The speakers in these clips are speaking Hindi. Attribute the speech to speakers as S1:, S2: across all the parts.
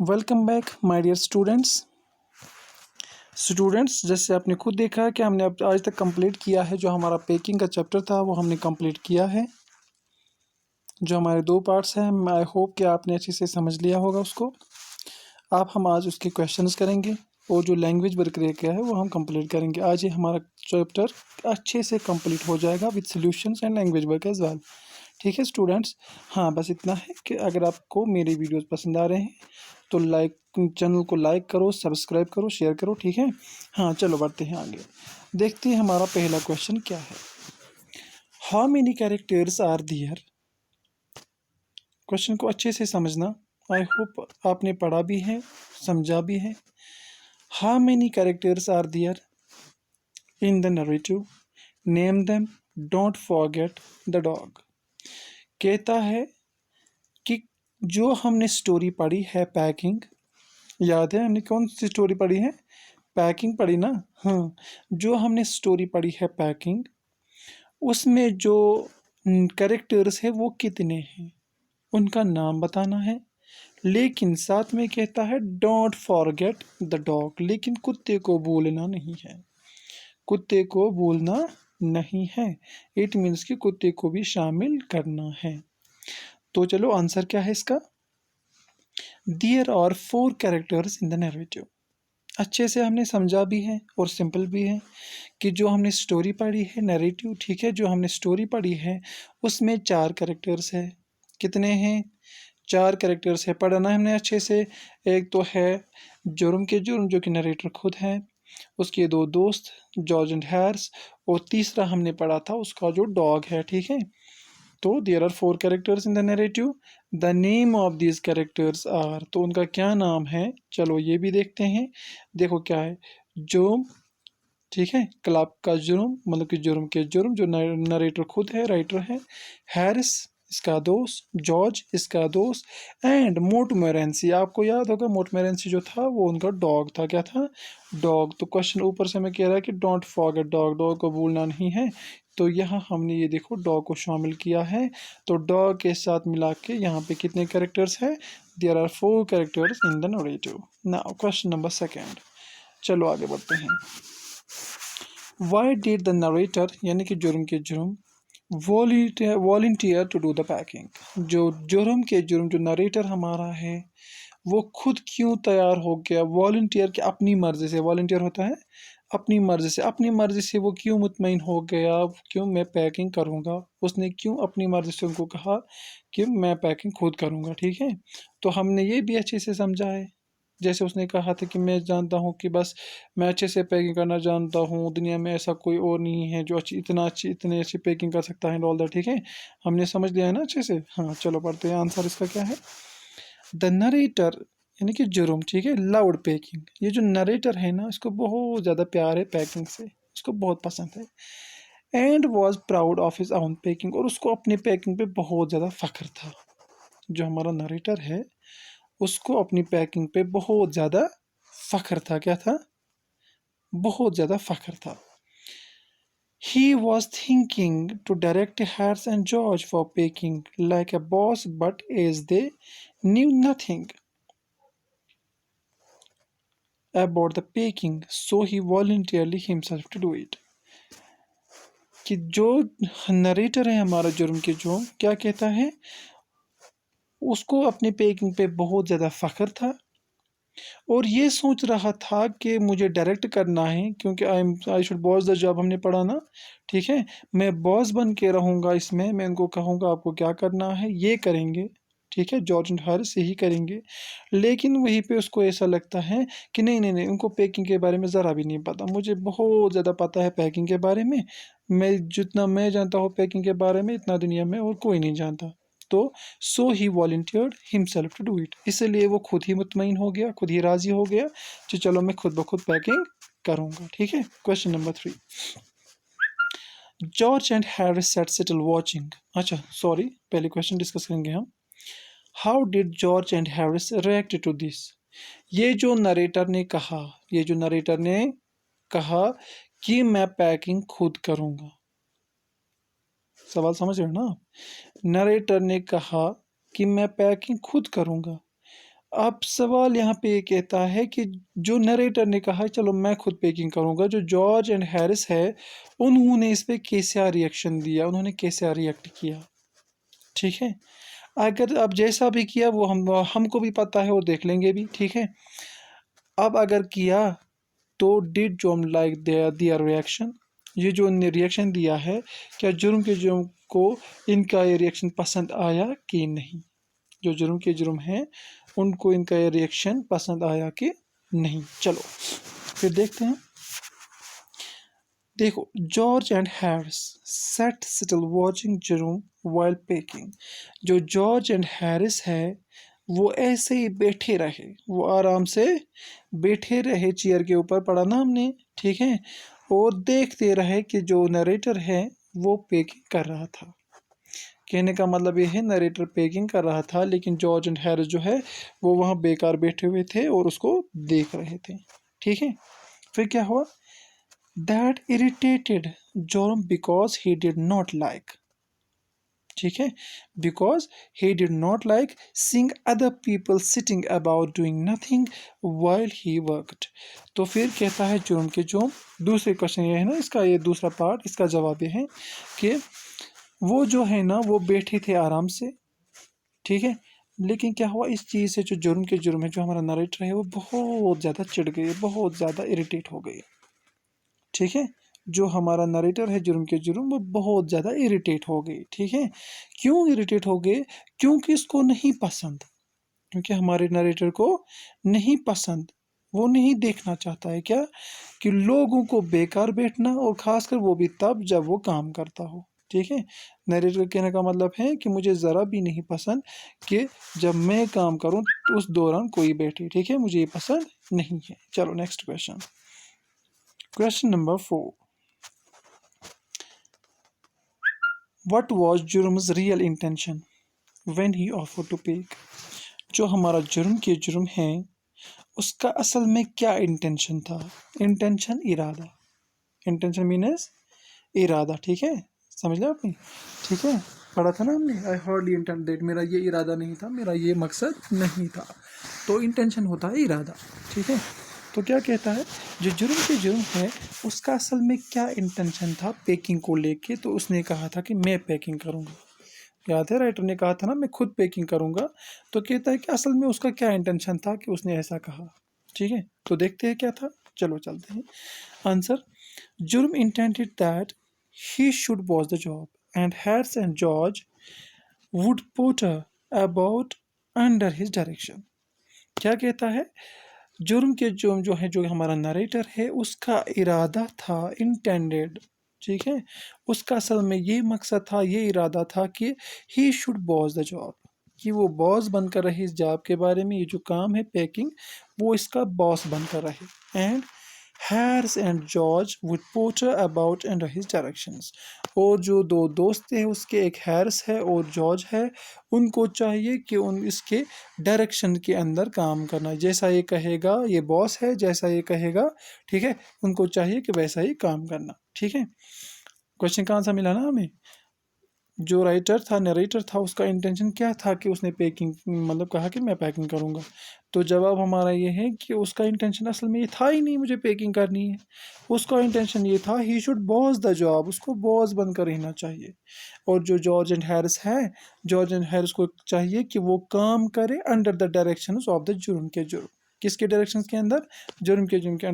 S1: Welcome back my dear students जैसे आपने खुद देखा कि हमने अब आज तक कंप्लीट किया है। जो हमारा पैकिंग का चैप्टर था वो हमने कंप्लीट किया है। जो हमारे दो पार्ट्स हैं, आई होप कि आपने अच्छे से समझ लिया होगा उसको। आप हम आज उसके क्वेश्चंस करेंगे और जो लैंग्वेज वर्क रह गया है वो हम कंप्लीट करेंगे। आज ये हमारा चैप्टर अच्छे से कंप्लीट हो जाएगा with solutions and language work as well. ठीक है स्टूडेंट्स। हाँ, बस इतना है कि अगर आपको मेरे वीडियोस पसंद आ रहे हैं तो चैनल को लाइक करो, सब्सक्राइब करो, शेयर करो। ठीक है। हाँ, चलो बढ़ते हैं आगे। देखते हैं हमारा पहला क्वेश्चन क्या है। How many characters are there. Question को अच्छे से समझना। आई होप आपने पढ़ा भी है, समझा भी है। How many characters are there in the narrative, name them, don't forget the dog. कहता है कि जो हमने स्टोरी पढ़ी है पैकिंग, याद है हमने कौन सी स्टोरी पढ़ी है? पैकिंग पढ़ी ना। हाँ, जो हमने स्टोरी पढ़ी है पैकिंग, उसमें जो कैरेक्टर्स है वो कितने हैं उनका नाम बताना है। लेकिन साथ में कहता है डोंट फॉरगेट द डॉग, लेकिन कुत्ते को भूलना नहीं है। कुत्ते को भूलना नहीं है। इट मीन्स कि कुत्ते को भी शामिल करना है। तो चलो आंसर क्या है इसका? There are 4 characters in the narrative. अच्छे से हमने समझा भी है और सिंपल भी है कि जो हमने स्टोरी पढ़ी है नैरेटिव, ठीक है, जो हमने स्टोरी पढ़ी है उसमें 4 कैरेक्टर्स है। कितने हैं? 4 कैरेक्टर्स है। पढ़ना है हमने अच्छे से। एक तो है जुर्म के जुर्म, जो कि नरेटर खुद है। उसके 2 दोस्त जॉर्ज एंड हैर्स, और तीसरा हमने पढ़ा था उसका जो डॉग है। ठीक है। तो there are 4 characters in the narrative. The name of these characters are, तो उनका क्या नाम है? चलो ये भी देखते हैं। देखो क्या है। जुर्म, ठीक है, क्लब का जुर्म मतलब कि जुर्म के जुर्म, जो नरेटर खुद है, राइटर है। हैरिस इसका दोस्त, जॉर्ज इसका दोस्त, एंड मोटमेरेंसी। आपको याद होगा मोटमेरेंसी जो था वो उनका डॉग था। क्या था? डॉग। तो क्वेश्चन ऊपर से मैं कह रहा है कि डोंट फॉरगेट डॉग, डॉग को भूलना नहीं है। तो यहाँ हमने ये देखो डॉग को शामिल किया है। तो डॉग के साथ मिला के यहाँ पे कितने कैरेक्टर्स है? There are 4 characters in the narrative. Now question number second. चलो आगे बढ़ते हैं। वाई डिड द नरेटर, यानी कि जुर्म के Jerome, volunteer to do the packing. जो जुर्म के जुर्म जो नरेटर हमारा है वो खुद क्यों तैयार हो गया? वॉलंटियर की अपनी मर्जी से, वॉलंटियर होता है अपनी मर्जी से, अपनी मर्जी से वो क्यों मुतमईन हो गया? क्यों मैं पैकिंग करूँगा? उसने क्यों अपनी मर्जी से उनको कहा कि मैं पैकिंग खुद करूँगा? ठीक है। तो हमने ये भी अच्छे से समझा है। जैसे उसने कहा था कि मैं जानता हूँ कि बस मैं अच्छे से पैकिंग करना जानता हूँ, दुनिया में ऐसा कोई और नहीं है जो इतनी अच्छी पैकिंग कर सकता है ऑल दैट। ठीक है, हमने समझ लिया है ना अच्छे से। हाँ, चलो पढ़ते हैं। आंसर इसका क्या है? द नरेटर, यानी कि जुर्म, ठीक है, लाउड पैकिंग। ये जो नरेटर है ना, इसको बहुत ज़्यादा प्यार है पैकिंग से, इसको बहुत पसंद है। And was proud of his own packing, और उसको अपनी पैकिंग पे बहुत ज़्यादा फख्र था। जो हमारा नरेटर है उसको अपनी पैकिंग पे बहुत ज़्यादा फ़ख्र था। क्या था? बहुत ज़्यादा फ़ख्र था। He was thinking to direct Harris and George for packing like a boss, but as they knew nothing about the packing, so he voluntarily himself to do it. कि जो नरेटर है हमारा जुर्म के जो क्या कहता है, उसको अपनी पैकिंग पे बहुत ज़्यादा फ़ख्र था और ये सोच रहा था कि मुझे डायरेक्ट करना है, क्योंकि I should boss the job, हमने पढ़ा ना। ठीक है, मैं बॉस बन के रहूँगा इसमें, मैं इनको कहूँगा आपको क्या करना है, ये करेंगे। ठीक है, जॉर्ज एंड हैरिस यही करेंगे। लेकिन वहीं पे उसको ऐसा लगता है कि नहीं नहीं नहीं, उनको पैकिंग के बारे में ज़रा भी नहीं पता, मुझे बहुत ज़्यादा पता है पैकिंग के बारे में। मैं जितना मैं जानता हूँ पैकिंग के बारे में, इतना दुनिया में और कोई नहीं जानता। तो so he volunteered himself to do it, इसलिए वो खुद ही मुतमईन हो गया, खुद ही राजी हो गया कि चलो मैं खुद ब खुद पैकिंग करूँगा। ठीक है। Question number 3। George and Harris set settle watching. अच्छा सॉरी, पहले क्वेश्चन डिस्कस करेंगे हम। How did George and Harris react to this. ये जो नरेटर ने कहा, ये जो नरेटर ने कहा कि मैं पैकिंग खुद करूँगा, सवाल समझ रहे हो ना? नरेटर ने कहा कि मैं पैकिंग खुद करूँगा, अब सवाल यहाँ पे ये कहता है कि जो नरेटर ने कहा चलो मैं खुद पैकिंग करूँगा, जो जॉर्ज एंड हैरिस है उन्होंने इस पे कैसा रिएक्शन दिया, उन्होंने कैसा रिएक्ट किया। ठीक है, अगर अब जैसा भी किया वो हमको भी पता है और देख लेंगे भी। ठीक है, अब अगर किया तो डिड जोम लाइक दियर रिएक्शन, ये जो इनने रिएक्शन दिया है क्या जुर्म के जुर्म को इनका ये रिएक्शन पसंद आया कि नहीं, जो जुर्म के जुर्म हैं उनको इनका ये रिएक्शन पसंद आया कि नहीं। चलो फिर देखते हैं। देखो, George and Harris set still watching Jerome while packing. जो जॉर्ज एंड हैरिस है वो ऐसे ही बैठे रहे, वो आराम से बैठे रहे, चेयर के ऊपर पढ़ा ना हमने। ठीक है, और देखते रहे कि जो नरेटर है वो पेकिंग कर रहा था। कहने का मतलब ये है नरेटर पेकिंग कर रहा था लेकिन जॉर्ज एंड हैरिस जो है वो वहाँ बेकार बैठे हुए थे और उसको देख रहे थे। ठीक है, फिर क्या हुआ, that irritated Joram because he did not like, ठीक है, because he did not like seeing other people sitting about doing nothing while he worked। तो फिर कहता है जोरम के जोम, दूसरे क्वेश्चन ये है ना इसका, ये दूसरा पार्ट इसका जवाब ये है कि वो जो है ना वो बैठे थे आराम से। ठीक है, लेकिन क्या हुआ इस चीज़ से, जो जुर्म के जुर्म है, जो हमारा नरेटर है वो बहुत ज़्यादा चिढ़ गई, बहुत ज़्यादा इरिटेट हो गई। ठीक है, जो हमारा नरेटर है जुर्म के जुर्म वो बहुत ज़्यादा इरिटेट हो गई। ठीक है, क्यों इरिटेट हो गए, क्योंकि इसको नहीं पसंद, क्योंकि हमारे नरेटर को नहीं पसंद, वो नहीं देखना चाहता है क्या कि लोगों को बेकार बैठना, और ख़ासकर वो भी तब जब वो काम करता हो। ठीक है, नरेटर कहने का मतलब है कि मुझे ज़रा भी नहीं पसंद कि जब मैं काम करूं तो उस दौरान कोई बैठे। ठीक है, मुझे ये पसंद नहीं है। चलो next question, question number 4, What was Jerome's real intention when he offered to pick। जो हमारा जुर्म के जुर्म है उसका असल में क्या इंटेंशन था, इंटेंशन इरादा, इंटेंशन मीनस इरादा। ठीक है, समझ लिया आपने। ठीक है, पढ़ा था ना हमने, आई हार्डली इंटेंट दैट, मेरा ये इरादा नहीं था, मेरा ये मकसद नहीं था। तो इंटेंशन होता है इरादा। ठीक है, तो क्या कहता है, जो जुर्म के जुर्म है उसका असल में क्या इंटेंशन था पैकिंग को लेके, तो उसने कहा था कि मैं पैकिंग करूँगा। याद है राइटर ने कहा था ना मैं खुद पैकिंग करूँगा, तो कहता है कि असल में उसका क्या इंटेंशन था कि उसने ऐसा कहा। ठीक है, तो देखते हैं क्या था, चलो चलते हैं। Answer, Jerome intended that he should watch the job and Harris and George would potter about under his direction. क्या कहता है, जुर्म के जुर्म जो है, जो हमारा नरेटर है उसका इरादा था, इंटेंडेड। ठीक है, उसका असल में ये मकसद था, ये इरादा था कि he should boss the job, कि वो बॉस बनकर रहे इस जॉब के बारे में, ये जो काम है पैकिंग वो इसका बॉस बनकर रहे। And Harris and George would potter about under his directions. और जो दो दोस्त हैं उसके, एक हैरिस है और जॉर्ज है, उनको चाहिए कि उन इसके डायरेक्शन के अंदर काम करना, जैसा ये कहेगा, ये बॉस है जैसा ये कहेगा। ठीक है, उनको चाहिए कि वैसा ही काम करना। ठीक है, क्वेश्चन का आंसर मिला ना हमें। जो राइटर था, नरेटर था, उसका इंटेंशन क्या था कि उसने पैकिंग मतलब कहा कि मैं पैकिंग करूँगा। तो जवाब हमारा ये है कि उसका इंटेंशन असल में ये था ही नहीं मुझे पैकिंग करनी है, उसका इंटेंशन ये था he should boss the job, उसको बॉस बनकर रहना चाहिए। और जो जॉर्ज एंड हैरिस है, जॉर्ज एंड हैरिस को चाहिए कि वो काम करे under the directions of the जुर्म के जुर्म, किसके डायरेक्शंस के अंदर, जुर्म के जुर्म के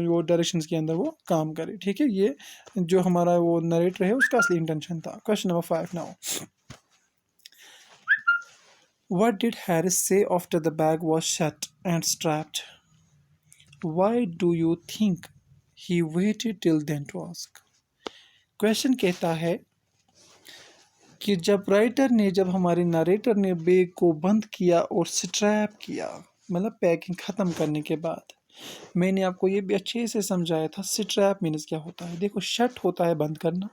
S1: वो डायरेक्शंस के अंदर वो काम करे। ठीक है, ये जो हमारा वो नरेटर है उसका असली इंटेंशन था। Question number 5 now, what did Harris say after the bag was shut and strapped, why do you think he waited till then to ask. Question कहता है कि जब राइटर ने, जब हमारे नरेटर ने बैग को बंद किया और स्ट्रैप किया, मतलब पैकिंग ख़त्म करने के बाद, मैंने आपको ये भी अच्छे से समझाया था स्ट्रैप मीन्स क्या होता है। देखो, शट होता है बंद करना,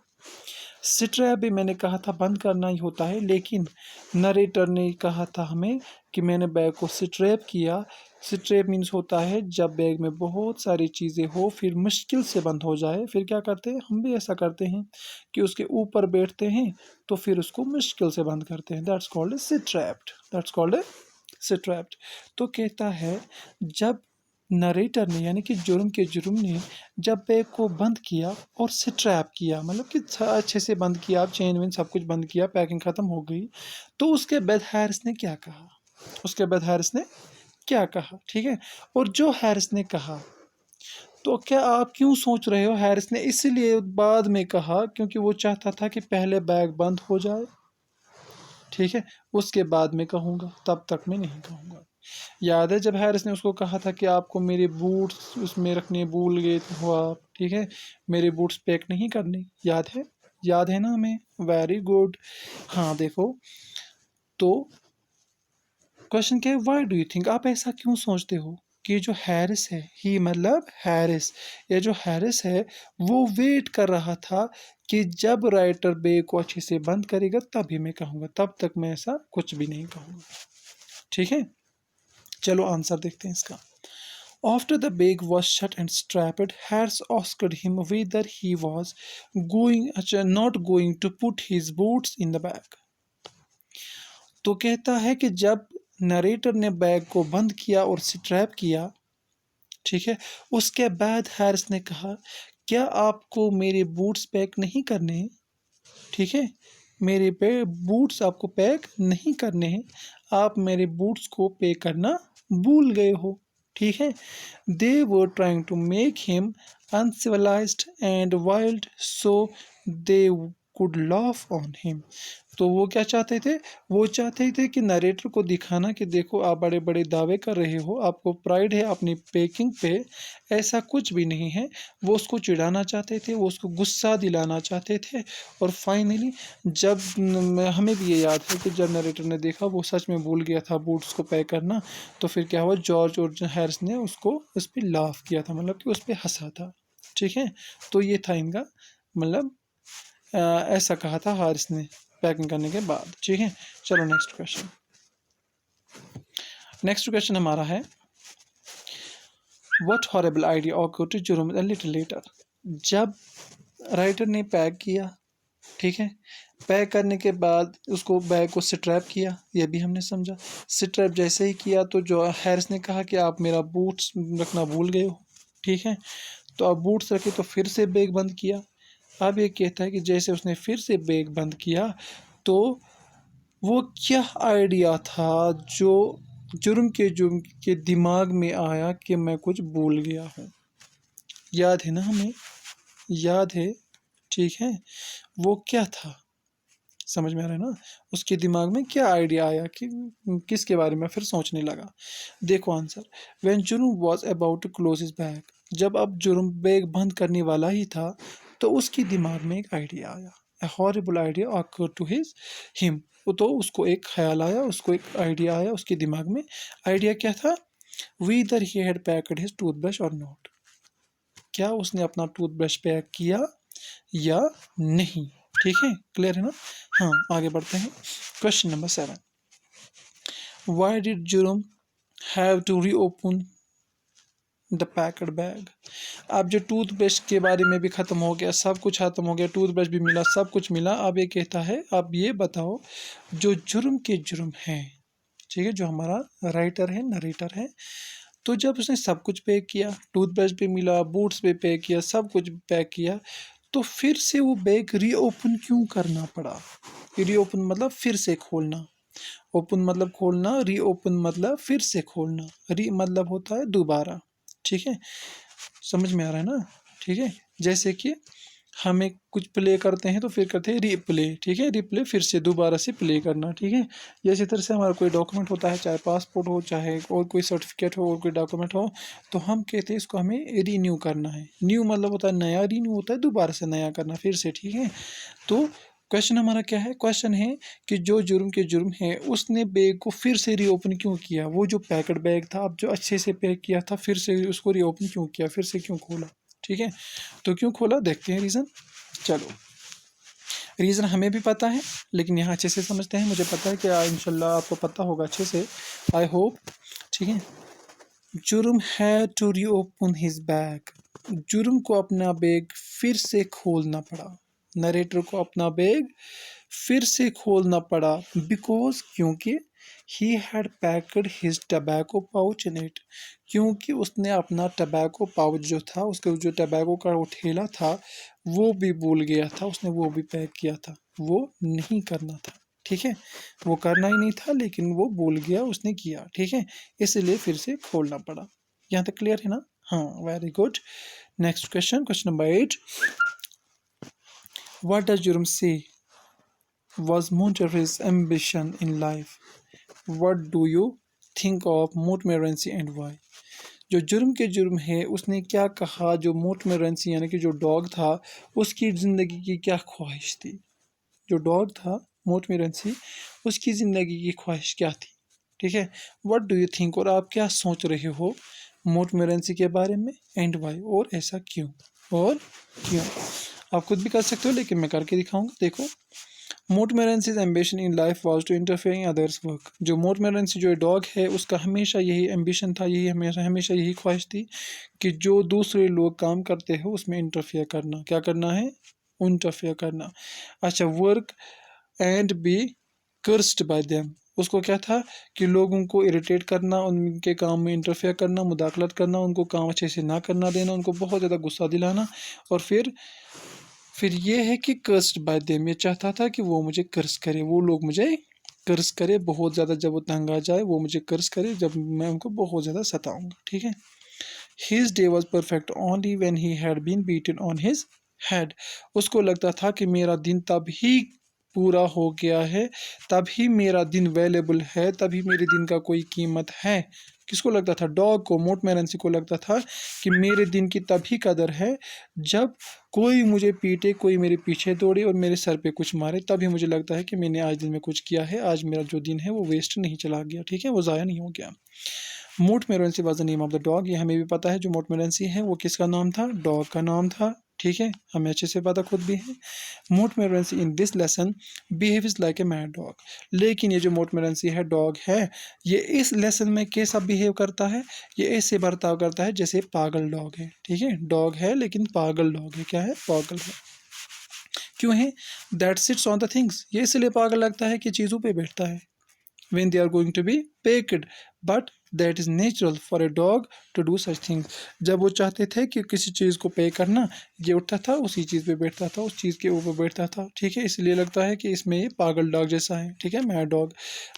S1: स्ट्रैप भी मैंने कहा था बंद करना ही होता है, लेकिन नरेटर ने कहा था हमें कि मैंने बैग को स्ट्रैप किया। स्ट्रैप मीन्स होता है जब बैग में बहुत सारी चीज़ें हो फिर मुश्किल से बंद हो जाए, फिर क्या करते हैं, हम भी ऐसा करते हैं कि उसके ऊपर बैठते हैं तो फिर उसको मुश्किल से बंद करते हैं। That's called a strapped, that's called a strapped. तो कहता है जब नरेटर ने यानी कि जुर्म के जुर्म ने जब बैग को बंद किया और स्ट्रैप किया, मतलब कि अच्छे से बंद किया, आप चेन वेन सब कुछ बंद किया, पैकिंग ख़त्म हो गई, तो उसके बाद हैरिस ने क्या कहा, उसके बाद हैरिस ने क्या कहा, ठीक है। और जो हैरिस ने कहा, तो क्या आप क्यों सोच रहे हो हैरिस ने इसलिए बाद में कहा क्योंकि वो चाहता था कि पहले बैग बंद हो जाए, ठीक है, उसके बाद में कहूँगा, तब तक मैं नहीं कहूँगा। याद है जब हैरिस ने उसको कहा था कि आपको मेरे बूट्स उसमें रखने भूल गए हो आप, ठीक है, मेरे बूट्स पैक नहीं करने, याद है, याद है ना हमें, वेरी गुड। हाँ देखो, तो क्वेश्चन क्या है, वाई डू यू थिंक, आप ऐसा क्यों सोचते हो कि जो हैरिस है, ही मतलब हैरिस, ये जो हैरिस है वो वेट कर रहा था कि जब राइटर बैग को अच्छे से बंद करेगा तभी मैं कहूँगा, तब तक मैं ऐसा कुछ भी नहीं कहूँगा, ठीक है। चलो आंसर देखते हैं इसका। After the bag was shut and strapped, Harris asked him whether he was not going to put his boots in the bag. तो कहता है कि जब नरेटर ने बैग को बंद किया और स्ट्रैप किया, ठीक है, उसके बाद हैरिस ने कहा क्या आपको मेरे बूट्स पैक नहीं करने हैं, ठीक है, मेरे पे बूट्स आपको पैक नहीं करने हैं, आप मेरे बूट्स को पैक करना भूल गए हो, ठीक है। They were trying to make him uncivilised and wild so they could laugh on him. तो वो क्या चाहते थे, वो चाहते थे कि नरेटर को दिखाना कि देखो आप बड़े बड़े दावे कर रहे हो, आपको प्राइड है अपनी पैकिंग पे, ऐसा कुछ भी नहीं है। वो उसको चिढ़ाना चाहते थे, वो उसको गुस्सा दिलाना चाहते थे। और फाइनली जब हमें भी ये याद है कि जब नरेटर ने देखा वो सच में भूल गया था बूट्स को पैक करना, तो फिर क्या हुआ, जॉर्ज और हैरिस ने उसको उस पर लाफ किया था, मतलब कि उस पर हंसा था, ठीक है। तो ये था इनका मतलब ऐसा कहा था हारिस ने पैकिंग करने के बाद, ठीक है। चलो नेक्स्ट क्वेश्चन, नेक्स्ट क्वेश्चन हमारा है what horrible idea occurred to Jerome a little later. जब राइटर ने पैक किया, ठीक है, पैक करने के बाद उसको बैग को स्ट्रैप किया, ये भी हमने समझा। स्ट्रैप जैसे ही किया तो जो हैरिस ने कहा कि आप मेरा बूट्स रखना भूल गए हो, ठीक है, तो अब बूट्स रखे तो फिर से बैग बंद किया। अब ये कहता है कि जैसे उसने फिर से बैग बंद किया तो वो क्या आइडिया था जो जुर्म के दिमाग में आया कि मैं कुछ भूल गया हूँ, याद है ना हमें, याद है, ठीक है, वो क्या था, समझ में आ रहा है ना, उसके दिमाग में क्या आइडिया आया कि किसके बारे में फिर सोचने लगा। देखो answer, when Jerome was about to close his bag, जब अब जुर्म बैग बंद करने वाला ही था तो उसके दिमाग में एक आइडिया आया, a horrible idea occurred to him, तो उसको एक ख्याल आया, उसको एक आइडिया आया उसके दिमाग में। आइडिया क्या था, whether he had packed his toothbrush or not, क्या उसने अपना टूथब्रश पैक किया या नहीं, ठीक है, क्लियर है ना। हाँ आगे बढ़ते हैं, question number 7, why did Jerome have to reopen the packed bag. अब जो टूथब्रश के बारे में भी ख़त्म हो गया, सब कुछ ख़त्म हो गया, टूथब्रश भी मिला, सब कुछ मिला, अब ये कहता है अब ये बताओ जो जुर्म के जुर्म हैं, ठीक है, जो हमारा राइटर है, नरेटर है, तो जब उसने सब कुछ पैक किया, टूथब्रश भी मिला, बूट्स भी पैक किया, सब कुछ पैक किया, तो फिर से वो बैग रीओपन क्यों करना पड़ा। रीओपन मतलब फिर से खोलना, ओपन मतलब खोलना, रीओपन मतलब फिर से खोलना, री मतलब होता है दोबारा, ठीक है, समझ में आ रहा है ना, ठीक है। जैसे कि हमें कुछ प्ले करते हैं तो फिर करते हैं रिप्ले, ठीक है, रिप्ले फिर से दोबारा से प्ले करना, ठीक है। इसी तरह से हमारा कोई डॉक्यूमेंट होता है, चाहे पासपोर्ट हो, चाहे और कोई सर्टिफिकेट हो, और कोई डॉक्यूमेंट हो, तो हम कहते हैं इसको हमें रीन्यू करना है। न्यू मतलब होता है नया, रीन्यू होता है दोबारा से नया करना, फिर से, ठीक है। तो क्वेश्चन हमारा क्या है, क्वेश्चन है कि जो जुर्म के जुर्म है उसने बैग को फिर से रीओपन क्यों किया, वो जो पैकेट बैग था अब जो अच्छे से पैक किया था फिर से उसको रीओपन क्यों किया, फिर से क्यों खोला, ठीक है। तो क्यों खोला देखते हैं रीज़न। चलो रीज़न हमें भी पता है लेकिन यहाँ अच्छे से समझते हैं, मुझे पता है कि इंशाल्लाह आपको पता होगा अच्छे से, आई होप, ठीक है। जुर्म है टू रीओपन हिज बैग, जुर्म को अपना बैग फिर से खोलना पड़ा, नरेटर को अपना बैग फिर से खोलना पड़ा, बिकॉज क्योंकि he had packed his tobacco pouch in it, क्योंकि उसने अपना टबैको पाउच जो था, उसका जो टबैको का वो ठेला था वो भी भूल गया था, उसने वो भी पैक किया था, वो नहीं करना था। ठीक है, वो करना ही नहीं था लेकिन वो भूल गया, उसने किया। ठीक है, इसलिए फिर से खोलना पड़ा। यहाँ तक क्लियर है ना? हाँ, very good. Next question, question number 8, what does जुर्म से was Monterey's ambition in life? What do you think of Montmorency and why? जो जुर्म के जुर्म है उसने क्या कहा, जो मोंटमोरेंसी यानी कि जो डॉग था उसकी ज़िंदगी की क्या ख्वाहिश थी? जो डॉग था मोंटमोरेंसी, उसकी ज़िंदगी की ख्वाहिश क्या थी? ठीक है, व्हाट डू यू थिंक, और आप क्या सोच रहे हो मोंटमोरेंसी के बारे में, एंड वाई, और ऐसा क्यों, और क्यों? आप खुद भी कर सकते हो लेकिन मैं करके दिखाऊंगा। देखो, Montmorency's ambition in life was to interfere in others work. जो मोंटमोरेंसी जो डॉग है उसका हमेशा यही एम्बिशन था, यही हमेशा यही ख्वाहिश थी कि जो दूसरे लोग काम करते हैं उसमें इंटरफेयर करना। क्या करना है? इंटरफेयर करना। अच्छा, work and be cursed by them, उसको क्या था कि लोगों को इरिटेट करना, उनके काम में इंटरफेयर करना, मुदाखलत करना, उनको काम अच्छे से ना करना देना, उनको बहुत ज़्यादा गुस्सा दिलाना, और फिर ये है कि कर्स्ड बाय देम, ये चाहता था कि वो मुझे कर्स करे, वो लोग मुझे कर्स करे बहुत ज़्यादा, जब वो तंग आ जाए वो मुझे कर्स करे, जब मैं उनको बहुत ज़्यादा सताऊंगा। ठीक है, his day was perfect only when he had been beaten on his head, उसको लगता था कि मेरा दिन तब ही पूरा हो गया है, तभी मेरा दिन वैल्यूबल है, तभी मेरे दिन का कोई कीमत है। किसको लगता था? डॉग को, मोंटमोरेंसी को लगता था कि मेरे दिन की तभी कदर है जब कोई मुझे पीटे, कोई मेरे पीछे दौड़े और मेरे सर पे कुछ मारे, तभी मुझे लगता है कि मैंने आज दिन में कुछ किया है, आज मेरा जो दिन है वो वेस्ट नहीं चला गया। ठीक है, वो ज़ाया नहीं हो गया। Montmorency was the name of the dog, ये हमें भी पता है जो मोंटमोरेंसी है वो किसका नाम था? डॉग का नाम था। ठीक है, हमें अच्छे से पता खुद भी है। Montmorency in this lesson behaves like a mad dog, लेकिन ये जो मोंटमोरेंसी है डॉग है, ये इस लेसन में कैसा बिहेव करता है? ये ऐसे बर्ताव करता है जैसे पागल डॉग है। ठीक है, डॉग है लेकिन पागल डॉग है। क्या है? पागल है। क्यों है? That sits on the things, ये इसलिए पागल लगता है कि चीज़ों पे बैठता है। when they are going to be packed, but that is natural for a dog to do such things। जब वो चाहते थे कि किसी चीज़ को पे करना, ये उठता था उसी चीज़ पे बैठता था, उस चीज़ के ऊपर बैठता था। ठीक है, इसलिए लगता है कि इसमें ये पागल डॉग जैसा है। ठीक है, मैड डॉग।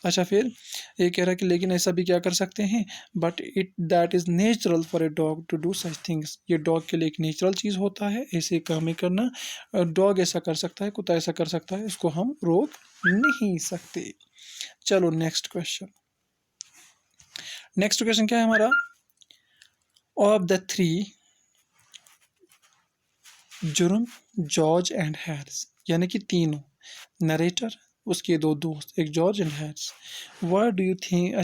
S1: अच्छा, फिर ये कह रहा है कि लेकिन ऐसा भी क्या कर सकते हैं, but it that is natural for a dog to do such things, ये डॉग के लिए एक नेचुरल चीज़ होता है ऐसे काम ही करना। डॉग ऐसा कर सकता है, कुत्ता ऐसा कर सकता है, इसको हम रोक नहीं सकते। चलो नेक्स्ट क्वेश्चन। नेक्स्ट क्वेश्चन क्या है हमारा? Of the three Jerome, George and Harris, यानी कि तीनों, नरेटर, उसके दो दोस्त, एक George and Harris, what do you think,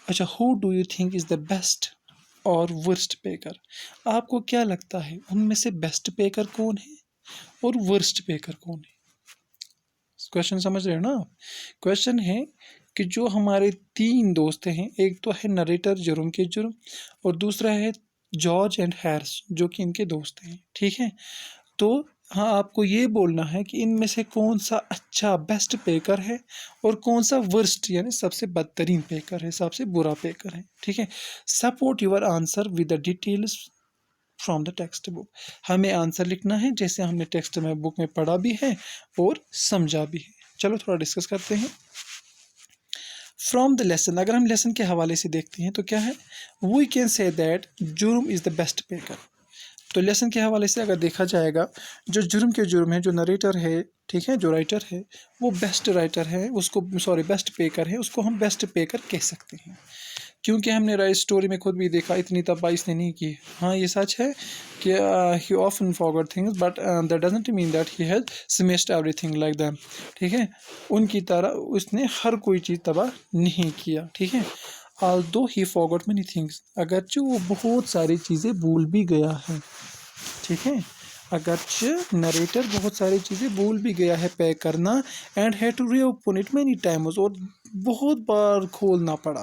S1: अच्छा who do you think is the best और वर्स्ट पेकर? आपको क्या लगता है उनमें से बेस्ट पेकर कौन है और वर्स्ट पेकर कौन है? क्वेश्चन समझ रहे हो ना आप? क्वेश्चन है कि जो हमारे तीन दोस्त हैं, एक तो है नरेटर जुर्म के जुर्म, और दूसरा है जॉर्ज एंड हैरिस जो कि इनके दोस्त हैं। ठीक है, तो हाँ, आपको ये बोलना है कि इनमें से कौन सा अच्छा बेस्ट पेकर है और कौन सा वर्स्ट यानी सबसे बदतरीन पेकर है, सबसे बुरा पेकर है। ठीक है, support your answer with the details from the text book, हमें आंसर लिखना है जैसे हमने टेक्स्ट में बुक में पढ़ा भी है और समझा भी है। चलो थोड़ा डिस्कस करते हैं। फ्रॉम द लेसन, अगर हम लेसन के हवाले से देखते हैं तो क्या है? वी कैन से दैट जुर्म इज़ द बेस्ट पेकर। तो लेसन के हवाले से अगर देखा जाएगा, जो जुर्म के जुर्म है, जो नरेटर है, ठीक है, जो राइटर है वो बेस्ट राइटर है, उसको बेस्ट पेकर है, उसको हम बेस्ट पेकर कह सकते हैं, क्योंकि हमने राइट स्टोरी में खुद भी देखा इतनी तबाही इसने नहीं की। हाँ, ये सच है कि ही often forgot things, but that doesn't mean that he has smashed everything like them. ठीक है, उनकी तरह उसने हर कोई चीज़ तबाह नहीं किया। ठीक है, although he forgot many things, अगरचे वो बहुत सारी चीज़ें भूल भी गया है। ठीक है, अगरचे नरेटर बहुत सारी चीज़ें भूल भी गया है पैक करना, and had to reopen it many times, और बहुत बार खोलना पड़ा।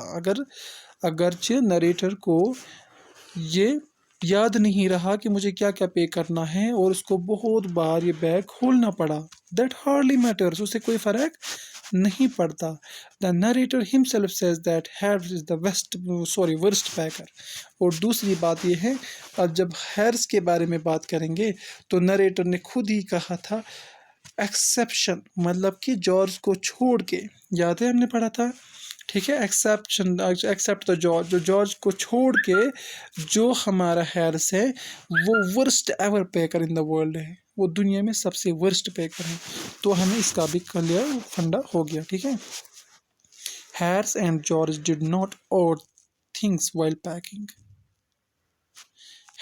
S1: अगरचे नरेटर को ये याद नहीं रहा कि मुझे क्या क्या पे करना है और उसको बहुत बार ये बैग खोलना पड़ा, दैट हार्डली मैटर्स, उससे कोई फ़र्क नहीं पढ़ता। The narrator himself says that Harris is the worst packer. और दूसरी बात यह है, अब जब हैरिस के बारे में बात करेंगे तो नरेटर ने खुद ही कहा था एक्सेप्शन, मतलब कि जॉर्ज को छोड़ के, याद है हमने पढ़ा था, ठीक है, एक्सेप्शन एक्सेप्ट द जॉर्ज, जो जॉर्ज को छोड़ के जो हमारा हैरिस है वो worst ever packer in the world है, वो दुनिया में सबसे वर्स्ट पैकर है। तो हमें इसका भी क्लियर फंडा हो गया, ठीक है। Harris and George did not odd things while packing.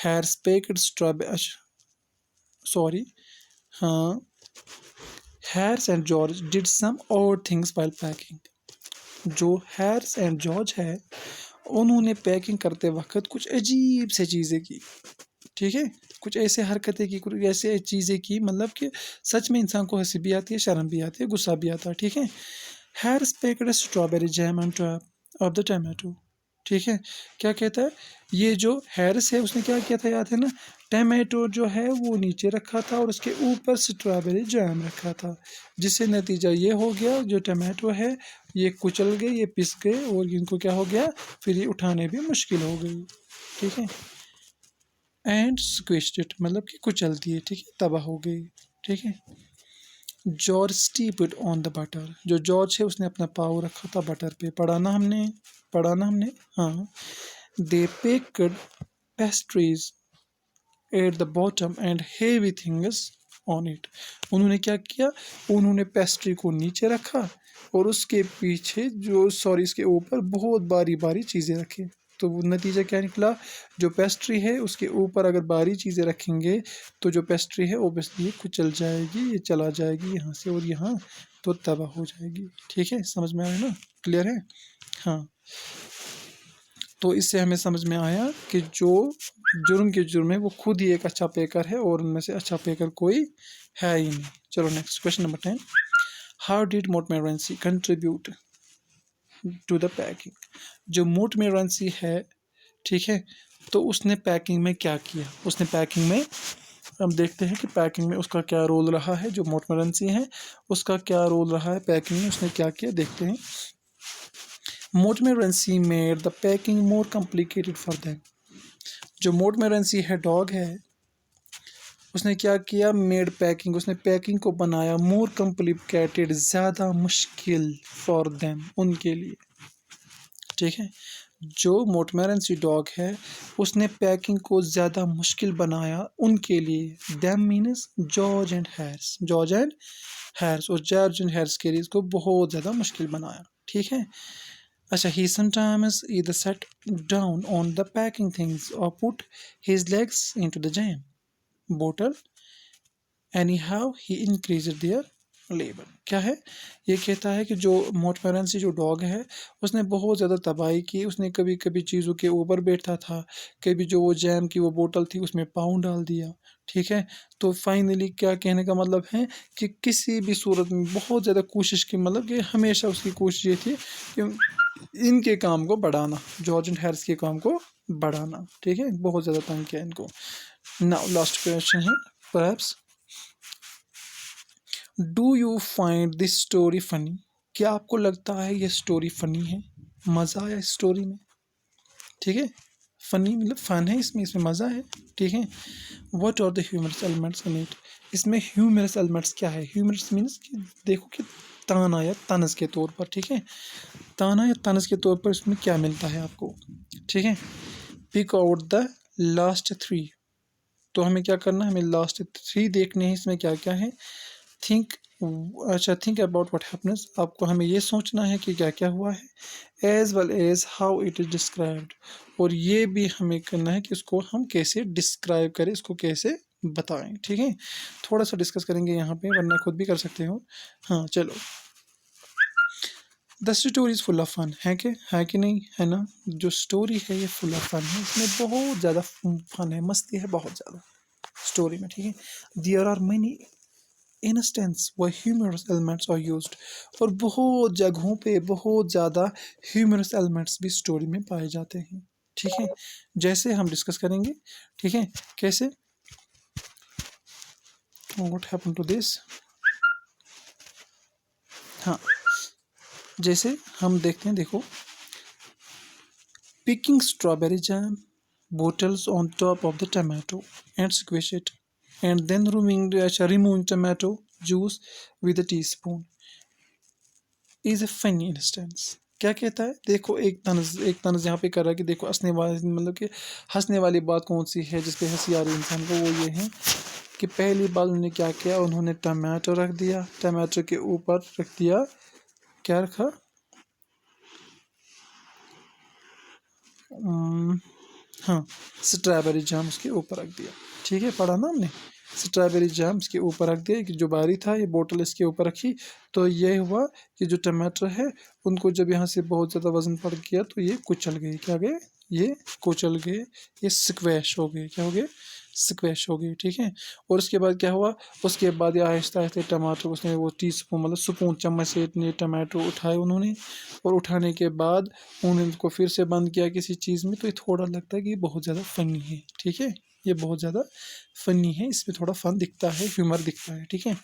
S1: Harris packed strawberry, sorry, हाँ, Harris and George did some odd things while packing. जो हैरिस एंड जॉर्ज है उन्होंने पैकिंग करते वक्त कुछ अजीब से चीज़ें की, ठीक है, कुछ ऐसे हरकतें की, कुछ ऐसे चीज़ें की, मतलब कि सच में इंसान को हंसी भी आती है, शर्म भी आती है, गुस्सा भी आता है, ठीक है। Harris packed strawberry jam on top of the tomato, ठीक है। क्या कहता है, ये जो हैरिस है उसने क्या किया था, याद है ना, टमाटो जो है वो नीचे रखा था और उसके ऊपर स्ट्रॉबेरी जैम रखा था, जिससे नतीजा ये हो गया जो टमाटो है ये कुचल गए, ये पिस गए और इनको क्या हो गया, फिर ये उठाने भी मुश्किल हो गई, ठीक है। एंड स्क्विश्ड इट, मतलब कि कुचल दिए, ठीक है, तबाह हो गई, ठीक है। George steeped on the butter, जो जॉर्ज है उसने अपना पाव रखा था बटर पे, पढ़ा ना हमने, हाँ। They packed pastries at the bottom and heavy things on it. उन्होंने क्या किया, उन्होंने पेस्ट्री को नीचे रखा और उसके पीछे इसके ऊपर बहुत बारी बारी चीज़ें रखी। तो वो नतीजा क्या निकला, जो पेस्ट्री है उसके ऊपर अगर बारी चीज़ें रखेंगे तो जो पेस्ट्री है ओबियसली कुचल जाएगी, ये चला जाएगी यहाँ से और यहाँ, तो तबाह हो जाएगी, ठीक है। समझ में आया ना, क्लियर है, हाँ। तो इससे हमें समझ में आया कि जो जुर्म के जुर्म है वो खुद ही एक अच्छा पेकर है और उनमें से अच्छा पेकर कोई है ही नहीं। चलो next question number 10, how did Montmorency contribute to the packing. जो मोंटमोरेंसी है, ठीक है, तो उसने पैकिंग में क्या किया, उसने पैकिंग में, हम देखते हैं कि पैकिंग में उसका क्या रोल रहा है, जो मोंटमोरेंसी है उसका क्या रोल रहा है पैकिंग में, उसने क्या किया देखते हैं। Montmorency made the packing more complicated for them. जो मोंटमोरेंसी है डॉग है, उसने क्या किया, मेड पैकिंग, उसने पैकिंग को बनाया मोर कॉम्प्लिकेटेड, ज़्यादा मुश्किल, फॉर देम, उनके लिए, ठीक है। जो मोंटमोरेंसी डॉग है उसने पैकिंग को ज़्यादा मुश्किल बनाया उनके लिए। Them means George and Harris, George and Harris, और जॉर्ज एंड हैरिस के लिए इसको बहुत ज़्यादा मुश्किल बनाया, ठीक है। अच्छा, he sometimes either sat down on the packing things or put his legs into the jam bottle. Anyhow, he increased their labor. क्या है, ये कहता है कि जो मोंटमोरेंसी जो डॉग है उसने बहुत ज़्यादा तबाही की, उसने कभी कभी चीज़ों के ऊपर बैठा था, कभी जो वो जैम की वो बोतल थी उसमें पाँव डाल दिया, ठीक है। तो फाइनली क्या कहने का मतलब है कि किसी भी सूरत में बहुत ज़्यादा कोशिश की, मतलब कि हमेशा उसकी कोशिश ये थी कि इनके काम को बढ़ाना, जॉर्ज एंड हैरिस के काम को बढ़ाना, ठीक है, बहुत ज़्यादा तंग किया इनको। नाउ लास्ट क्वेश्चन है, perhaps do you find this story funny. क्या आपको लगता है ये स्टोरी फनी है, मज़ा आया इस स्टोरी में, ठीक है। फनी मतलब फन है, इसमें मज़ा है, ठीक है। What are the humorous elements in it. इसमें ह्यूमरस एलिमेंट्स क्या है, ह्यूमरस मीन्स कि देखो कि ताना या तनज के तौर पर, ठीक है, ताना या तनज के तौर पर इसमें क्या मिलता है आपको, ठीक है। Pick out the last three, तो हमें क्या करना है, हमें लास्ट थ्री देखने हैं, इसमें क्या क्या है। थिंक, अच्छा, थिंक अबाउट व्हाट हैपन्स, आपको हमें ये सोचना है कि क्या क्या हुआ है, as well as how it is described, और ये भी हमें करना है कि इसको हम कैसे डिस्क्राइब करें, इसको कैसे बताएं, ठीक है। थोड़ा सा डिस्कस करेंगे यहाँ पे, वरना खुद भी कर सकते हो, हाँ चलो। The story is full of fun, है कि नहीं, है ना। जो स्टोरी है ये फुल ऑफ फन है, इसमें बहुत ज़्यादा फन है, मस्ती है बहुत ज़्यादा स्टोरी में, ठीक है। देयर आर मैनी इंस्टेंस व ह्यूमरस एलिमेंट्स आर यूज्ड, और बहुत जगहों पे बहुत ज़्यादा ह्यूमरस एलिमेंट्स भी स्टोरी में पाए जाते हैं, ठीक है। जैसे हम डिस्कस करेंगे, ठीक है, कैसे, व्हाट हैपन टू दिस, हाँ। जैसे हम देखते हैं, देखो, picking strawberry jam, bottles on top of the tomato and squish it, and then removing tomato juice with a teaspoon is a funny instance. क्या कहता है, देखो, एक तंज यहाँ पे कर रहा है कि देखो हंसने वाली, मतलब कि हंसने वाली बात कौन सी है जिसपे हंसी आ रही है इंसान को, वो ये है कि पहली बार उन्होंने क्या किया, उन्होंने टमाटो रख दिया, टमाटो के ऊपर रख दिया, क्या रखा, हाँ, स्ट्रॉबेरी जैम उसके ऊपर रख दिया। ठीक है, पढ़ा ना हमने, स्ट्रॉबेरी जैम इसके ऊपर रख दिया, कि जो बारी था ये बोतल इसके ऊपर रखी, तो ये हुआ कि जो टमाटर है उनको जब यहाँ से बहुत ज़्यादा वजन पड़ गया तो ये कुचल गए, क्या गए, ये कुचल गए, ये स्क्वैश हो गए, क्या हो गए, स्क्वैश हो गई। ठीक है, और उसके बाद क्या हुआ, उसके बाद ये आहिस्ता आहिस्ता टमाटर, उसने वो टीस्पून मतलब स्पून चम्मच से इतने टमाटो उठाए उन्होंने, और उठाने के बाद उन्होंने उनको फिर से बंद किया किसी चीज़ में, तो ये थोड़ा लगता है कि ये बहुत ज़्यादा फ़नी है। ठीक है, ये बहुत ज़्यादा फ़नी है, इसमें थोड़ा फन दिखता है, ह्यूमर दिखता है। ठीक है,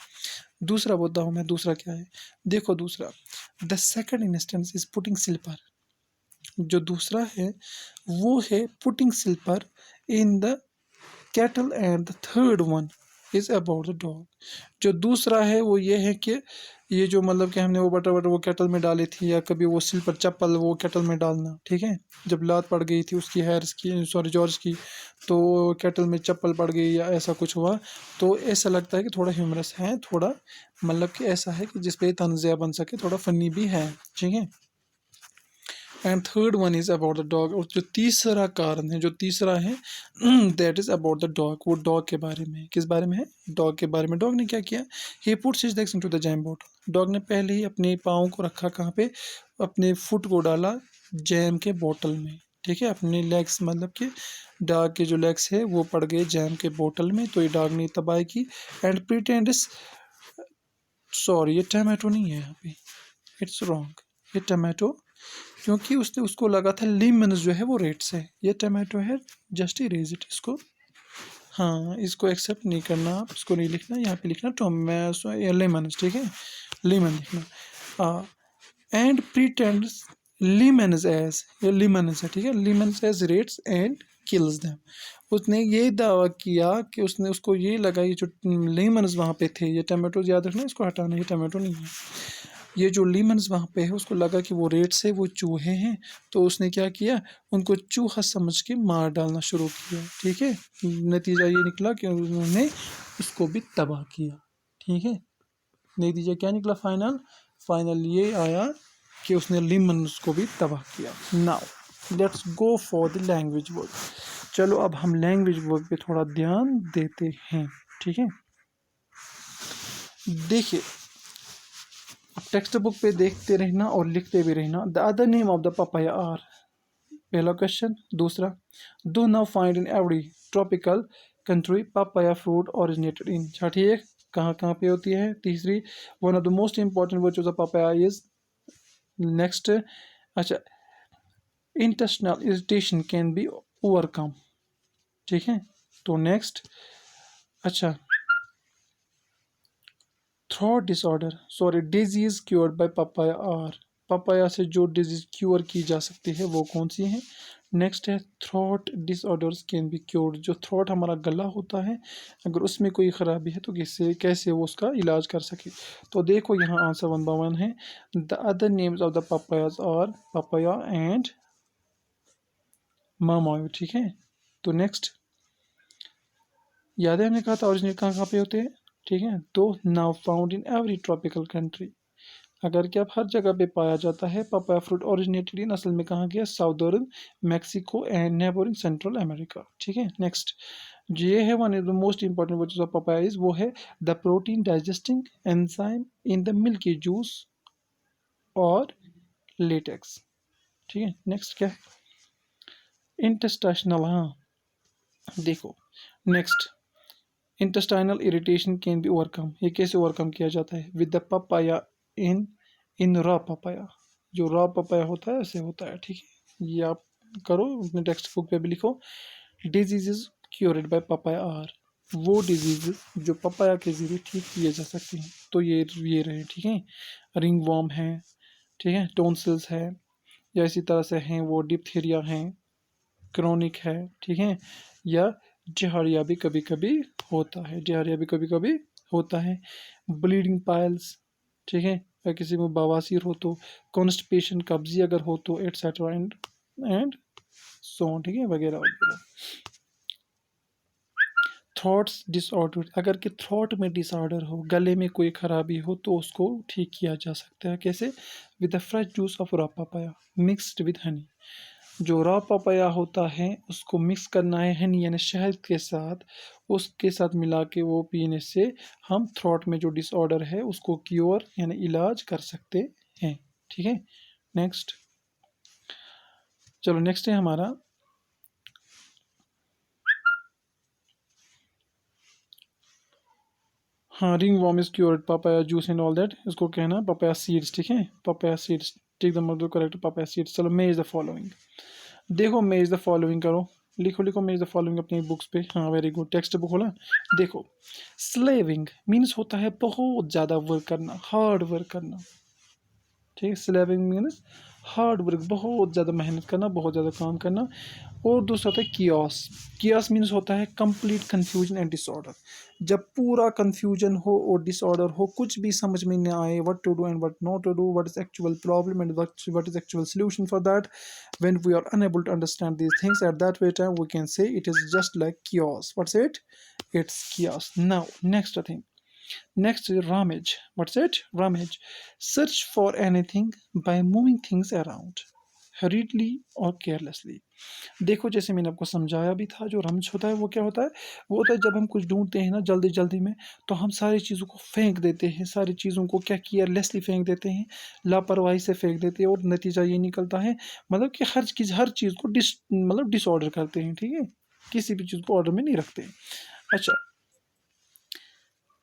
S1: दूसरा बोलता हूँ मैं, दूसरा क्या है, देखो दूसरा, the second instance is putting slipper. जो दूसरा है वो है putting slipper in the kettle, and the third one is about the dog. जो दूसरा है वो ये है कि ये जो मतलब कि हमने वो बटर बटर वो केटल में डाली थी, या कभी वो सिल्वर चप्पल वो केटल में डालना, ठीक है, जब लात पड़ गई थी उसकी, हैर्स की, सॉरी जॉर्ज की, तो केटल में चप्पल पड़ गई या ऐसा कुछ हुआ, तो ऐसा लगता है कि थोड़ा ह्यूमरस है, थोड़ा मतलब कि ऐसा है कि जिसपे तंजिया बन सके, थोड़ा फनी भी है। ठीक है, and third one is about the dog. और जो तीसरा कारण है, जो तीसरा है, that is about the dog. वो डॉग के बारे में, किस बारे में है, डॉग के बारे में। डॉग ने क्या किया, he puts his legs into the jam bottle. Dog ने पहले ही अपने पाँव को रखा कहाँ पे, अपने फुट को डाला जैम के बोतल में। ठीक है, अपने लेग्स मतलब कि डॉग के जो लेग्स है वो पड़ गए जैम के बोतल में, तो ये डॉग ने तबाही की। एंड प्रिटेंड, सॉरी ये टमाटो नहीं है यहाँ पे, इट्स रॉन्ग, ये टमाटो, क्योंकि उसने उसको लगा था लीमन जो है वो रेड से, ये टमाटो है, जस्ट इरेज इट इसको, हाँ इसको एक्सेप्ट नहीं करना, आप इसको नहीं लिखना, यहाँ पे लिखना टोमेटो लेमन। ठीक है, लेमन लिखना, एंड प्रिटेंड्स लीमन्स एज, ये लीमन्स है, ठीक है, lemons as rats and kills them. उसने ये दावा किया कि उसने, उसको ये लगा ये जो लीमन्स वहाँ पे थे, ये टमाटो याद रखना, इसको हटाना, ये टमाटो नहीं है, ये जो लीमन्स वहाँ पे है उसको लगा कि वो रेड्स है, वो चूहे हैं, तो उसने क्या किया, उनको चूहा समझ के मार डालना शुरू किया। ठीक है, नतीजा ये निकला कि उन्होंने उसको भी तबाह किया। ठीक है, नतीजा क्या निकला, फाइनल, फाइनल ये आया कि उसने लीमन्स को भी तबाह किया। Now let's go for the language work. चलो अब हम लैंग्वेज वर्क पे थोड़ा ध्यान देते हैं। ठीक है, देखिए टेक्स्ट बुक पे देखते रहना और लिखते भी रहना। The other name of the papaya are, पहला क्वेश्चन। दूसरा, do now find in every tropical country papaya fruit originated in. छठी एक, कहाँ कहाँ पे होती है। तीसरी, one of the most important virtuous of papaya is. Next, अच्छा, intestinal irritation can be overcome. ठीक है, तो नेक्स्ट, अच्छा, throat disorder, sorry disease cured by papaya are. Papaya से जो डिजीज क्योर की जा सकती है वो कौन सी है। नेक्स्ट है, throat disorders can be cured. जो थ्रोट हमारा गला होता है, अगर उसमें कोई ख़राबी है तो कैसे कैसे वो उसका इलाज कर सके। तो देखो यहाँ आंसर 1 by 1 है। The other names of the papayas are papaya and mamayo. ठीक है, तो नेक्स्ट, याद है हमने कहा था ओरिजिनेट कहाँ कहाँ पे होते हैं। ठीक है, तो now found in every tropical country, अगर कि अब हर जगह पे पाया जाता है। पपाया फ्रूट ओरिजिनेटेड इन, असल में कहाँ गया, southern Mexico and neighbouring central America. ठीक है, नेक्स्ट, ये है one of the most important virtuous of papaya is, वो है the protein digesting enzyme in the milky juice और लेटेक्स। ठीक है, नेक्स्ट क्या है, इंटेस्टाइनल, हाँ देखो, next, intestinal irritation can be overcome. ये कैसे ओवरकम किया जाता है, with the papaya in, in raw papaya. जो रॉ पपाया होता है ऐसे होता है। ठीक है, ये आप करो, अपने टेक्स्ट बुक पे भी लिखो। डिजीजेज क्योरेड बाय पपाया आर, वो डिजीज जो पपाया के जरिए ठीक किए जा सकते हैं, तो ये रहे। ठीक है, रिंग वॉर्म है, ठीक है, टोन्सिल्स है, या इसी तरह से हैं वो डिप्थीरिया हैं, क्रोनिक है, ठीक है, या डिहारिया भी कभी कभी होता है, डिहारिया भी कभी कभी होता है, ब्लीडिंग पाइल्स, ठीक है, या किसी में बवासीर हो तो, कॉन्स्टिपेशन कब्जी अगर हो तो, एटसेट्रा एंड सो, ठीक है, वगैरह वगैरह। थ्रॉट्स डिसऑर्डर, अगर कि थ्रॉट में डिसऑर्डर हो, गले में कोई खराबी हो तो उसको ठीक किया जा सकता है। कैसे? With the fresh juice of raw papaya mixed with Honey. जो रॉ पपाया होता है उसको मिक्स करना है हनी यानी शहद के साथ, उसके साथ मिला के वो पीने से हम थ्रॉट में जो डिसऑर्डर है उसको क्योर यानी इलाज कर सकते हैं। ठीक है, नेक्स्ट, चलो नेक्स्ट है हमारा हाँ, ring worm is cured papaya juice and all that, इसको कहना पापाया सीड्स। ठीक है, पापाया सीड्स, टेक द मतलब करेक्ट पापाया सीड्स। चलो मेज द फॉलोइंग, देखो मेज द फॉलोइंग करो, लिखो लिखो मेज द फॉलोइंग अपनी बुक्स पे। हाँ वेरी गुड, टेक्स्ट बुक खोला, देखो स्लेविंग मीन्स होता है बहुत ज़्यादा वर्क करना, हार्ड वर्क करना। ठीक है, स्लेविंग मीन्स हार्ड वर्क, बहुत ज़्यादा मेहनत करना, बहुत ज़्यादा काम करना। और दूसरा होता है कियास, कियास मीन्स होता है कंप्लीट कंफ्यूजन एंड डिसऑर्डर, जब पूरा कंफ्यूजन हो और डिसऑर्डर हो, कुछ भी समझ में ना आए, what to do and what not to do, what is actual problem and what is actual solution for that, when we are unable to understand these things at that way time, we can say it is just like chaos. What's it? It's chaos. Now next thing, next is rummage. What's it? Rummage, search for anything by moving things around hurriedly or carelessly। देखो जैसे मैंने आपको समझाया भी था, जो रमज होता है वो क्या होता है, वो होता है जब हम कुछ ढूंढते हैं ना जल्दी जल्दी में, तो हम सारी चीज़ों को फेंक देते हैं, सारी चीज़ों को क्या केयरलेसली फेंक देते हैं, लापरवाही से फेंक देते हैं, और नतीजा ये निकलता है मतलब कि हर चीज़ को डिसऑर्डर करते हैं। ठीक है, किसी भी चीज़ को ऑर्डर में नहीं रखते हैं। अच्छा,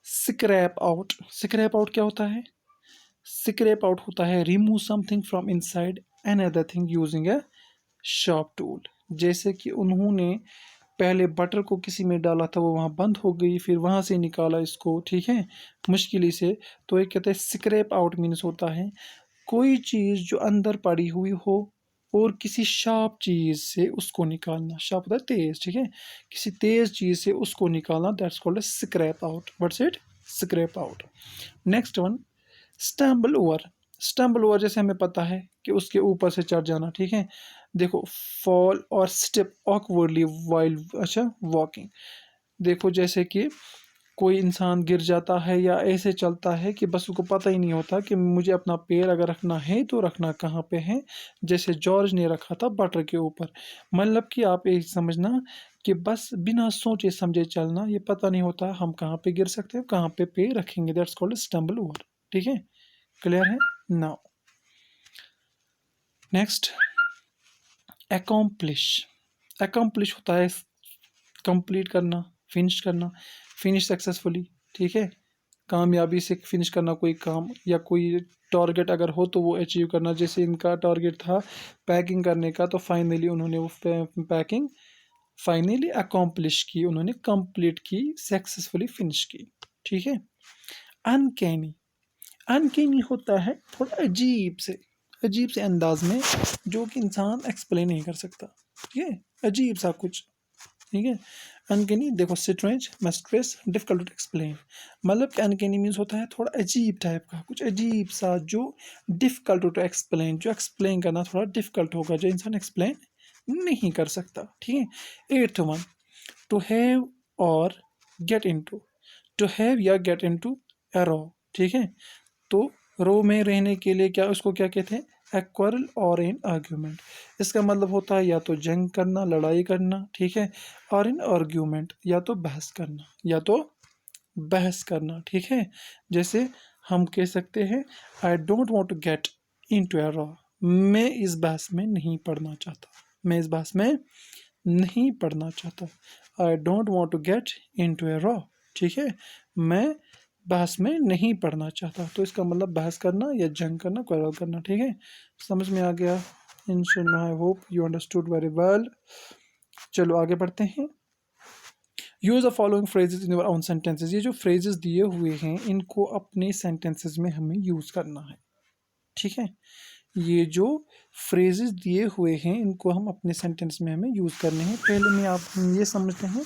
S1: स्क्रैप आउट, स्क्रैप आउट क्या होता है? स्क्रैप आउट होता है remove something from inside N other thing using A sharp tool. जैसे कि उन्होंने पहले बटर को किसी में डाला था, वो वहाँ बंद हो गई, फिर वहाँ से निकाला इसको, ठीक है, मुश्किल से, तो ये कहते हैं स्क्रैप आउट मीन्स होता है कोई चीज़ जो अंदर पड़ी हुई हो और किसी शार्प चीज़ से उसको निकालना, शार्प होता है तेज, ठीक है, किसी तेज चीज़ से उसको निकालना, that's called scrap out. What's it? Scrap out. Next one, stumble over, stumble over जैसे हमें पता है कि उसके ऊपर से चढ़ जाना। ठीक है, देखो फॉल और स्टेप ऑकवर्डली वाइल, अच्छा वॉकिंग, देखो जैसे कि कोई इंसान गिर जाता है या ऐसे चलता है कि बस उसको पता ही नहीं होता कि मुझे अपना पैर अगर रखना है तो रखना कहाँ पे है, जैसे जॉर्ज ने रखा था बटर के ऊपर। मतलब कि आप ये समझना कि बस बिना सोचे समझे चलना, ये पता नहीं होता हम कहाँ पे गिर सकते हैं, कहाँ पे पैर रखेंगे, दैट्स कॉल्ड स्टम्बल ओवर। ठीक है, क्लियर है? नाउ नेक्स्ट, अकॉम्प्लिश, अकॉम्प्लिश होता है कंप्लीट करना, फिनिश करना, फिनिश सक्सेसफुली। ठीक है, कामयाबी से फिनिश करना कोई काम, या कोई टारगेट अगर हो तो वो अचीव करना। जैसे इनका टारगेट था पैकिंग करने का, तो फाइनली उन्होंने वो पैकिंग फाइनली अकॉम्प्लिश की, उन्होंने कंप्लीट की, सक्सेसफुली फिनिश की। ठीक है, अनकैनी, अनकैनी होता है थोड़ा अजीब से अंदाज में, जो कि इंसान एक्सप्लेन नहीं कर सकता। ठीक है, अजीब सा कुछ। ठीक है, अनकैनी, देखो strange, mysterious, difficult to explain, मतलब कि अनकैनी मीन्स होता है थोड़ा अजीब टाइप का, कुछ अजीब सा जो डिफिकल्ट टू एक्सप्लेन, जो एक्सप्लेन करना थोड़ा डिफिकल्ट होगा, जो इंसान एक्सप्लेन नहीं कर सकता। ठीक है, एट्थ वन, टू हैव और गेट इनटू, टू हैव या गेट इनटू ए रो। ठीक है, तो रो में रहने के लिए क्या, उसको क्या कहते हैं? एक्वरल और इन आर्ग्यूमेंट। इसका मतलब होता है या तो जंग करना, लड़ाई करना, ठीक है, और इन आर्ग्यूमेंट या तो बहस करना, या तो बहस करना। ठीक है, जैसे हम कह सकते हैं I don't want to get into a row, मैं इस बहस में नहीं पढ़ना चाहता, मैं इस बहस में नहीं पढ़ना चाहता। I don't want to get into a row, ठीक है, मैं बहस में नहीं पढ़ना चाहता। तो इसका मतलब बहस करना या जंग करना, क्वारल करना। ठीक है, समझ में आ गया? इंशाल्लाह, आई hope you understood very well. चलो आगे बढ़ते हैं। Use the following phrases in your own sentences, ये जो फ्रेजेस दिए हुए हैं इनको अपने सेंटेंसेस में हमें यूज़ करना है। ठीक है। ये जो फ्रेजेस दिए हुए हैं इनको हम अपने सेंटेंस में हमें यूज़ करने हैं। पहले में आप हम ये समझते हैं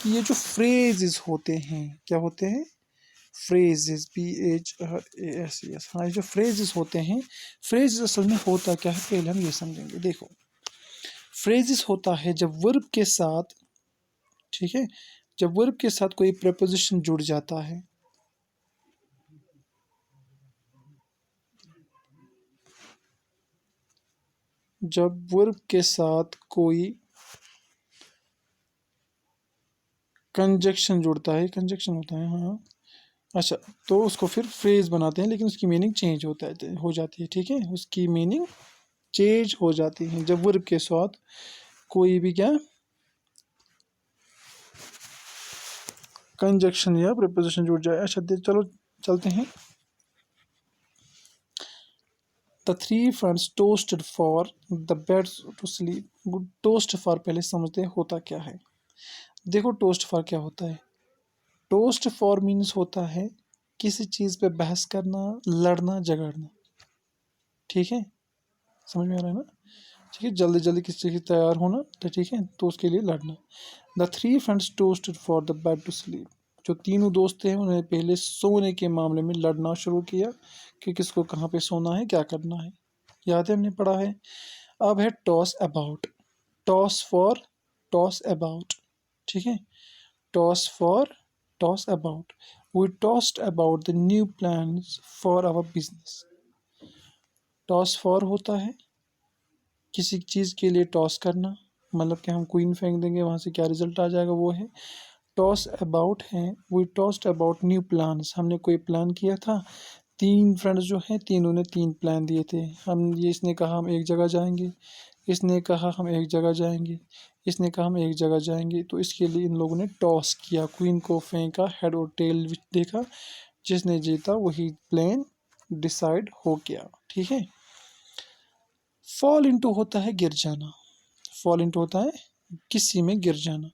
S1: कि ये जो फ्रेजेस होते हैं क्या होते हैं, फ्रेजेस, PHRASES। हाँ, ये जो फ्रेजेस होते हैं, फ्रेजेस असल में होता क्या है पहले हम ये समझेंगे। देखो, फ्रेजेस होता है जब वर्ब के साथ, ठीक है, जब वर्ब के साथ कोई प्रपोजिशन जुड़ जाता है, जब वर्ब के साथ कोई कंजक्शन जुड़ता है, कंजक्शन होता है, हाँ, अच्छा, तो उसको फिर फ्रेज बनाते हैं, लेकिन उसकी मीनिंग चेंज होता है, हो जाती है, ठीक है, उसकी मीनिंग चेंज हो जाती है जब वर्ब के साथ कोई भी क्या कंजक्शन या प्रीपोजिशन जुड़ जाए। अच्छा, चलो चलते हैं। The three friends tossed for the bed to sleep. Tossed for पहले समझते हैं होता क्या है। देखो, टोस्ट फॉर क्या होता है। टोस्ट फॉर मीन्स होता है किसी चीज़ पे बहस करना, लड़ना, झगड़ना, ठीक है, समझ में आ रहा है ना, ठीक है, जल्दी जल्दी किसी चीज़ की तैयार होना, तो ठीक है, तो उसके लिए लड़ना। The three friends tossed for the bed to sleep. जो तीनों दोस्त थे उन्होंने पहले सोने के मामले में लड़ना शुरू किया कि किसको कहाँ पे सोना है, क्या करना है, याद है, हमने पढ़ा है। अब है toss about. Toss for toss about, ठीक है, toss for toss about. We tossed about the new plans for our business. Toss for होता है किसी चीज़ के लिए टॉस करना, मतलब कि हम क्वीन फेंक देंगे, वहाँ से क्या रिजल्ट आ जाएगा वो है। टॉस अबाउट है, we tossed about new plans. हमने कोई प्लान किया था, तीन फ्रेंड्स जो हैं तीनों ने तीन प्लान दिए थे। हम ये, इसने कहा हम एक जगह जाएंगे, इसने कहा हम एक जगह जाएंगे, इसने कहा हम एक जगह जाएंगे, तो इसके लिए इन लोगों ने टॉस किया, क्वीन को फेंका, हेड और टेल देखा, जिसने जीता वही प्लान डिसाइड हो गया, ठीक है। फॉल इनटू होता है गिर जाना। फॉल इनटू होता है किसी में गिर जाना।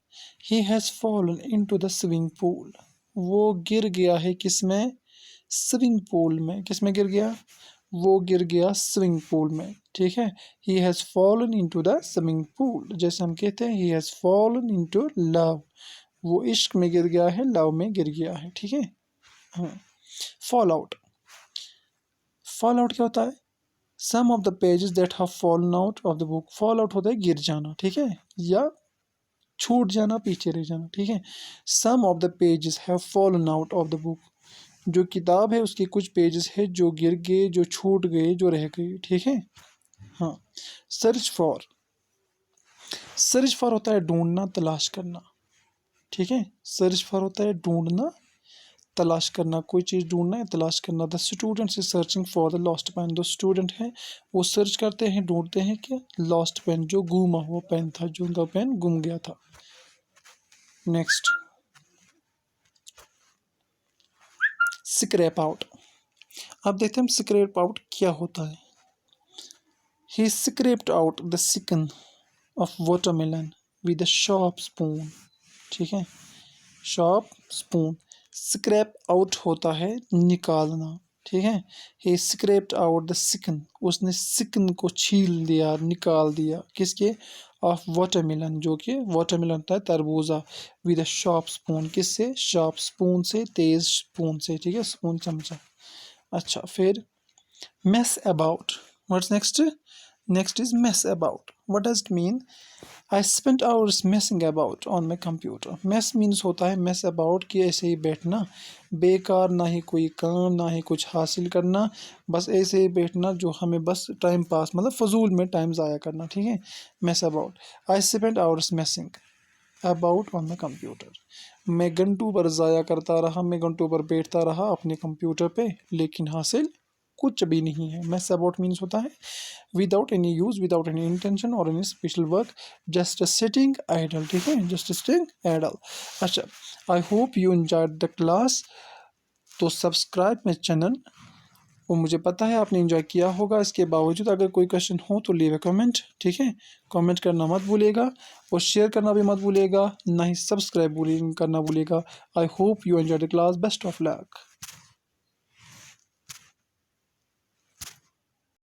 S1: He has fallen into the swimming pool. वो गिर गया है किस में, स्विमिंग पूल में। किस में गिर गया, वो गिर गया स्विमिंग पूल में, ठीक है। He has fallen into the swimming pool, जैसे हम कहते हैं he has fallen into love, वो इश्क में गिर गया है, लव में गिर गया है, ठीक है। हाँ, फॉल आउट। फॉल आउट क्या होता है, some of the pages that have fallen out of the book. Fall out होता है गिर जाना, ठीक है, या छूट जाना, पीछे रह जाना, ठीक है। Some of the pages have fallen out of the book. जो किताब है उसके कुछ पेजेस है जो गिर गए, जो छूट गए, जो रह गए, ठीक है। हाँ, सर्च फॉर। सर्च फॉर होता है ढूंढना, तलाश करना, ठीक है। सर्च फॉर होता है ढूंढना, तलाश करना, कोई चीज़ ढूंढना है, तलाश करना। The students is searching for the lost pen. जो स्टूडेंट है वो सर्च करते हैं, ढूंढते हैं क्या, लॉस्ट पेन, जो गुमा हुआ पेन था, जो उनका पेन गुम गया था। Next, scrap out. अब देखते हैं हम स्क्रैप आउट क्या होता है। He scraped out the skin of watermelon with a sharp spoon, ठीक है, शार्प स्पून। स्क्रैप आउट होता है निकालना, ठीक है। He scraped out the skin, उसने स्किन को छील दिया, निकाल दिया, किसके, ऑफ वाटरमेलन, जो कि वाटरमेलन होता है तरबूजा, विद अ शार्प स्पून, किससे, शार्प स्पून से, तेज स्पून से, ठीक है, स्पून चमचा। अच्छा, फिर mess about. What's next? Next is mess about. What does it mean? I spent hours messing about on my computer. Mess means होता है mess about कि ऐसे ही बैठना, बेकार, ना ही कोई काम, ना ही कुछ हासिल करना, बस ऐसे ही बैठना जो हमें बस टाइम पास, मतलब फजूल में टाइम ज़ाया करना, ठीक है, mess about. I spent hours messing about on my computer. मैं घंटों पर ज़ाया करता रहा, मैं घंटों पर बैठता रहा अपने कंप्यूटर पे, लेकिन हासिल कुछ भी नहीं है। मैस अबाउट मीन्स होता है without any use, without any intention और any special work, just sitting idle, ठीक है, जस्ट सिटिंग आइडल। अच्छा, I hope you enjoyed the class. तो सब्सक्राइब माई चैनल, वो मुझे पता है आपने एंजॉय किया होगा। इसके बावजूद अगर कोई क्वेश्चन हो तो लीव ए कमेंट, ठीक है, कमेंट करना मत भूलिएगा और शेयर करना भी मत भूलिएगा, ना ही सब्सक्राइब करना भूलिएगा। आई hope you enjoy the class. Best of luck.